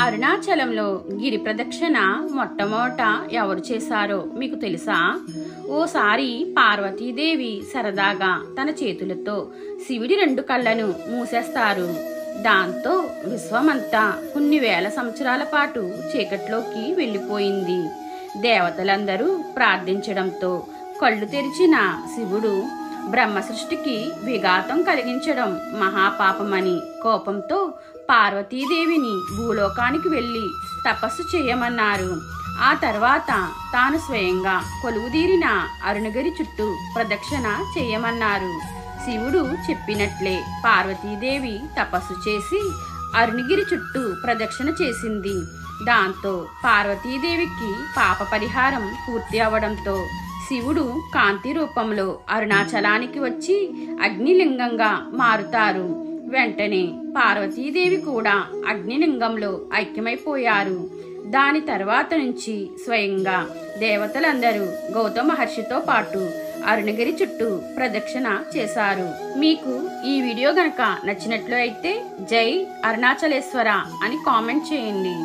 అరుణాచలంలో గిరి ప్రదక్షిణ మొట్టమొదట ఎవరు చేశారో మీకు తెలుసా? ఓసారి పార్వతీదేవి సరదాగా తన చేతులతో శివుడి 2 కళ్ళను మూసేస్తారు. దాంతో విశ్వమంతా కొన్ని వేల సంవత్సరాల పాటు చీకట్లోకి వెళ్ళిపోయింది. దేవతలందరూ ప్రార్థించడంతో కళ్ళు తెరిచిన శివుడు బ్రహ్మ సృష్టికి విఘాతం కలిగించడం మహాపాపమని కోపంతో పార్వతీదేవిని భూలోకానికి వెళ్ళి తపస్సు చేయమన్నారు. ఆ తర్వాత తాను స్వయంగా కొలువుదీరిన అరుణగిరి చుట్టూ ప్రదక్షిణ చేయమన్నారు. శివుడు చెప్పినట్లే పార్వతీదేవి తపస్సు చేసి అరుణగిరి చుట్టూ ప్రదక్షిణ చేసింది. దాంతో పార్వతీదేవికి పాప పరిహారం పూర్తి అవడంతో శివుడు కాంతి రూపంలో అరుణాచలానికి వచ్చి అగ్నిలింగంగా మారుతారు. వెంటనే పార్వతీదేవి కూడా అగ్నిలింగంలో ఐక్యమైపోయారు. దాని తర్వాత నుంచి స్వయంగా దేవతలందరూ గౌతమ మహర్షితో పాటు అరుణగిరి చుట్టూ ప్రదక్షిణ చేశారు. మీకు ఈ వీడియో గనక నచ్చినట్లు అయితే జై అరుణాచలేశ్వర అని కామెంట్ చేయండి.